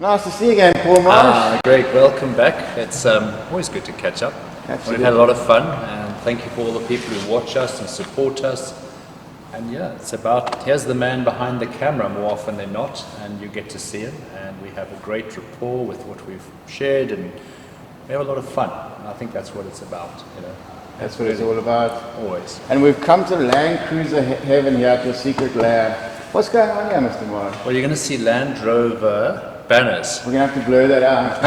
Nice to see you again, Paul Marsh. Great, welcome back. It's always good to catch up. Absolutely. We've had a lot of fun, and thank you for all the people who watch us and support us. And yeah, it's about, here's the man behind the camera more often than not, and you get to see him, and we have a great rapport with what we've shared, and we have a lot of fun. And I think that's what it's about, you know. That's what it's all about. Always. And we've come to Land Cruiser Heaven here at your secret lab. What's going on here, Mr. Marsh? Well, you're going to see Land Rover banners. We're going to have to blur that out.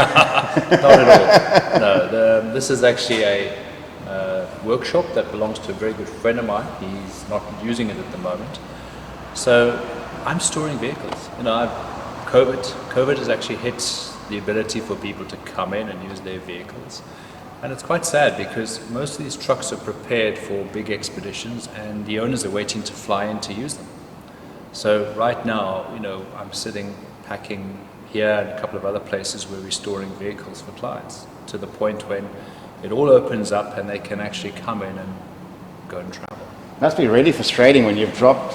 Not at all. No, this is actually a workshop that belongs to a very good friend of mine. He's not using it at the moment. So I'm storing vehicles. You know, COVID has actually hit the ability for people to come in and use their vehicles. And it's quite sad because most of these trucks are prepared for big expeditions and the owners are waiting to fly in to use them. So right now, you know, I'm sitting packing here and a couple of other places where we're storing vehicles for clients to the point when it all opens up and they can actually come in and go and travel. Must be really frustrating when you've dropped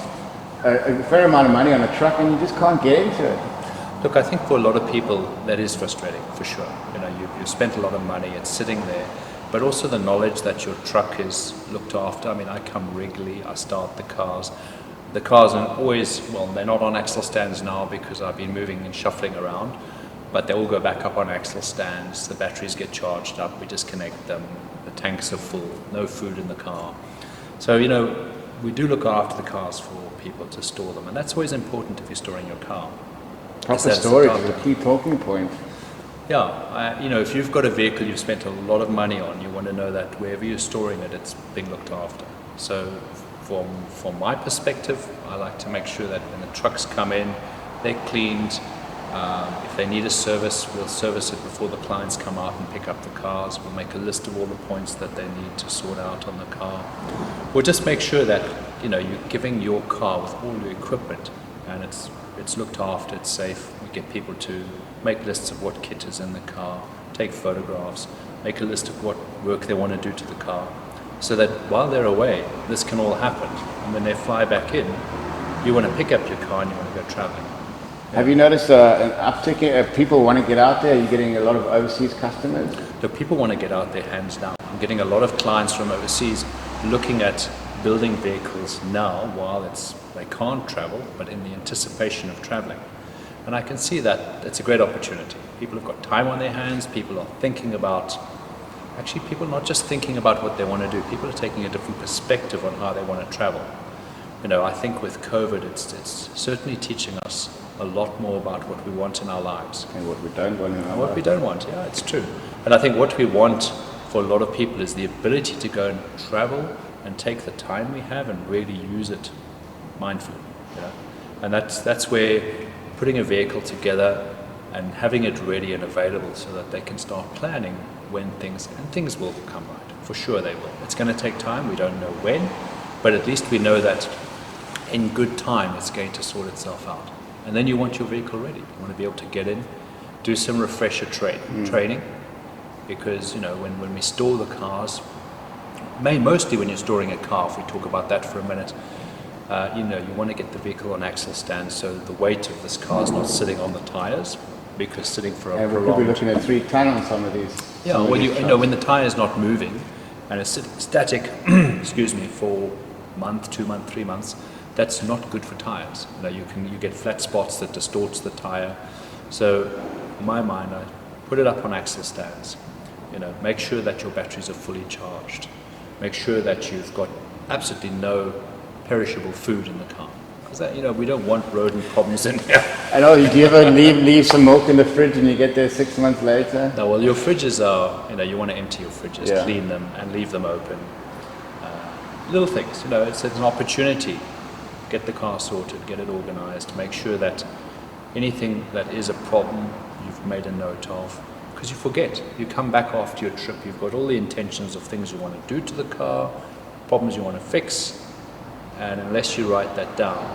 a fair amount of money on a truck and you just can't get into it. Look, I think for a lot of people that is frustrating, for sure. You know, you've spent a lot of money, it's sitting there, but also the knowledge that your truck is looked after. I mean, I come regularly, I start the cars. The cars are always, well, they're not on axle stands now because I've been moving and shuffling around, but they all go back up on axle stands, the batteries get charged up, we disconnect them, the tanks are full, no food in the car. So, you know, we do look after the cars for people to store them, and that's always important if you're storing your car. Proper storage is a key talking point. Yeah, you know, if you've got a vehicle you've spent a lot of money on, you want to know that wherever you're storing it, it's being looked after. So from my perspective, I like to make sure that when the trucks come in, they're cleaned. If they need a service, we'll service it before the clients come out and pick up the cars. We'll make a list of all the points that they need to sort out on the car. We'll just make sure that, you know, you're giving your car with all your equipment and it's looked after, it's safe. We get people to make lists of what kit is in the car, take photographs, make a list of what work they want to do to the car, so that while they're away, this can all happen. And when they fly back in, you want to pick up your car and you want to go traveling. Have you noticed an uptick in people want to get out there? Are you getting a lot of overseas customers? Look, people want to get out there hands down. I'm getting a lot of clients from overseas looking at building vehicles now while they can't travel, but in the anticipation of traveling. And I can see that it's a great opportunity. People have got time on their hands, people are thinking about, actually people are not just thinking about what they want to do, people are taking a different perspective on how they want to travel. You know, I think with COVID, it's certainly teaching us a lot more about what we want in our lives. And what we don't want in our lives. What we don't want, yeah, it's true. And I think what we want for a lot of people is the ability to go and travel and take the time we have and really use it mindfully, you know? And that's where putting a vehicle together and having it ready and available so that they can start planning when things will come right. For sure they will. It's going to take time, we don't know when, but at least we know that in good time it's going to sort itself out. And then you want your vehicle ready. You want to be able to get in, do some refresher training, because, you know, when we store the cars, mostly when you're storing a car, if we talk about that for a minute, you know, you want to get the vehicle on axle stands so the weight of this car is not sitting on the tires, because sitting for a prolonged... we'll be looking at 3 ton on some of these. Yeah, well, you know, when the tire is not moving and it's sitting static, excuse me, for a month, 2 months, 3 months, that's not good for tires. You know, you get flat spots that distorts the tire. So, in my mind, I put it up on axle stands. You know, make sure that your batteries are fully charged. Make sure that you've got absolutely no perishable food in the car. Because, you know, we don't want rodent problems in here. I know, do you ever leave some milk in the fridge and you get there 6 months later? No, well, your fridges are, you know, you want to empty your fridges, clean them and leave them open. Little things, you know, it's an opportunity. Get the car sorted, get it organized, make sure that anything that is a problem you've made a note of, because you forget. You come back after your trip, you've got all the intentions of things you want to do to the car, problems you want to fix, and unless you write that down,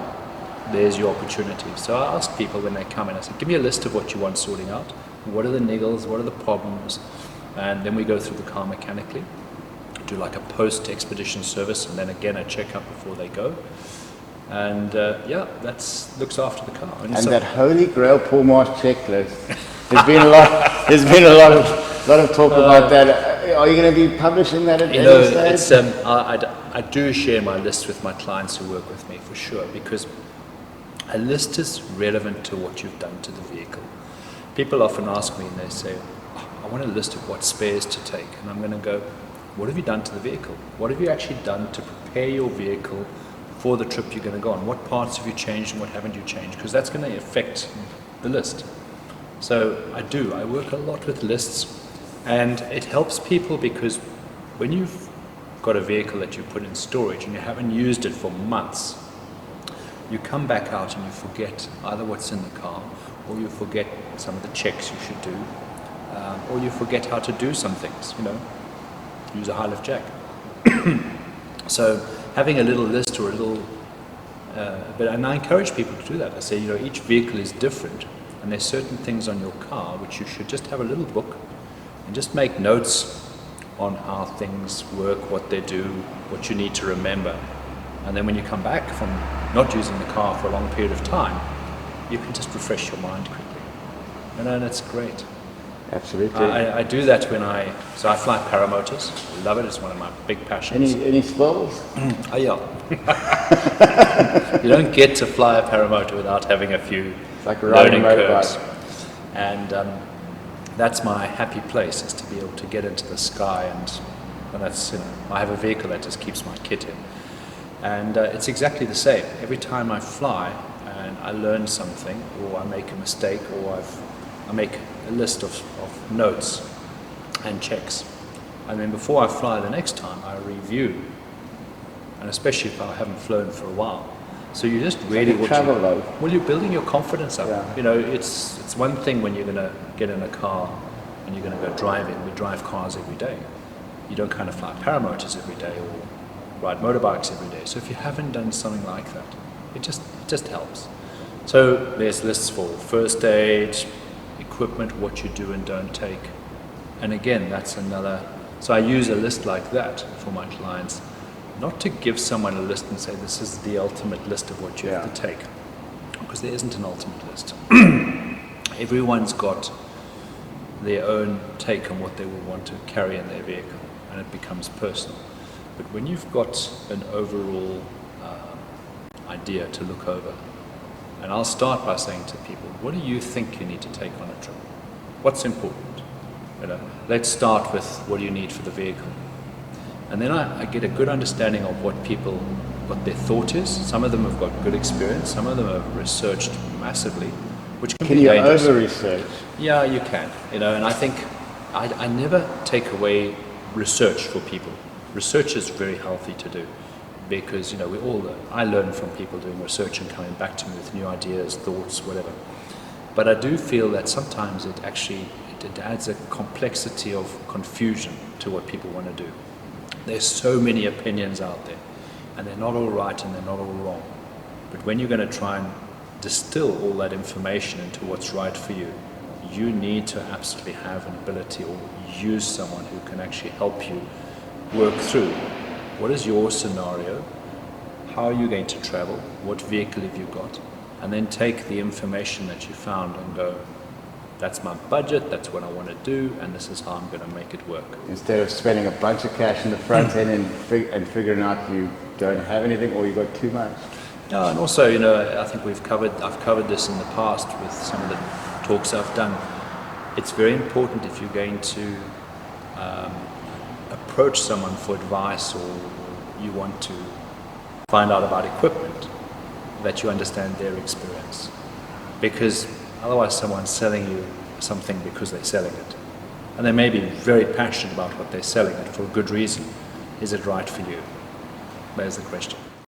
there's your opportunity. So I ask people when they come in, I say, give me a list of what you want sorting out, what are the niggles, what are the problems, and then we go through the car mechanically, do like a post-expedition service, and then again a checkup before they go. And yeah, that's looks after the car. And that holy grail Paul Marsh checklist. There's been a lot. There's been a lot of talk about that. Are you going to be publishing that at any stage? It's I do share my list with my clients who work with me for sure, because a list is relevant to what you've done to the vehicle. People often ask me and they say, "Oh, I want a list of what spares to take," and I'm going to go, "What have you done to the vehicle? What have you actually done to prepare your vehicle for the trip you're going to go on? What parts have you changed and what haven't you changed?" Because that's going to affect the list. So I work a lot with lists, and it helps people because when you've got a vehicle that you put in storage and you haven't used it for months, you come back out and you forget either what's in the car, or you forget some of the checks you should do, or you forget how to do some things, use a high lift jack. So having a little list or a little, and I encourage people to do that. I say, each vehicle is different, and there's certain things on your car which you should just have a little book and just make notes on how things work, what they do, what you need to remember. And then when you come back from not using the car for a long period of time, you can just refresh your mind quickly. And it's great. Absolutely. I do that so I fly paramotors. I love it. It's one of my big passions. Any spills? Oh yeah. You don't get to fly a paramotor without having a few Like a riding learning motorbike. curves. And that's my happy place, is to be able to get into the sky, and that's, I have a vehicle that just keeps my kit in. And it's exactly the same. Every time I fly and I learn something, or I make a mistake, or I make a list of notes and checks. And then before I fly the next time, I review. And especially if I haven't flown for a while. So you just really travel though. Well, you're building your confidence up. Yeah. It's one thing when you're going to get in a car and you're going to go driving. We drive cars every day. You don't kind of fly paramotors every day or ride motorbikes every day. So if you haven't done something like that, it just helps. So there's lists for first aid, equipment, what you do and don't take. And again, that's another. So I use a list like that for my clients. Not to give someone a list and say this is the ultimate list of what you have to take, because there isn't an ultimate list. Everyone's got their own take on what they will want to carry in their vehicle, and it becomes personal. But when you've got an overall idea to look over, and I'll start by saying to people, what do you think you need to take on a trip? What's important? Let's start with what do you need for the vehicle? And then I get a good understanding of what their thought is. Some of them have got good experience. Some of them have researched massively, which can be dangerous. Can you over-research? Yeah, you can. And I think I never take away research for people. Research is very healthy to do, because I learn from people doing research and coming back to me with new ideas, thoughts, whatever. But I do feel that sometimes it adds a complexity of confusion to what people want to do. There's so many opinions out there, and they're not all right and they're not all wrong. But when you're going to try and distill all that information into what's right for you, you need to absolutely have an ability or use someone who can actually help you work through what is your scenario, how are you going to travel, what vehicle have you got, and then take the information that you found and go, that's my budget, that's what I want to do, and this is how I'm going to make it work. Instead of spending a bunch of cash in the front end and figuring out you don't have anything or you got too much. Yeah, and also, I think I've covered this in the past with some of the talks I've done. It's very important if you're going to approach someone for advice, or you want to find out about equipment, that you understand their experience. Because otherwise someone's selling you something because they're selling it. And they may be very passionate about what they're selling it for a good reason. Is it right for you? There's the question.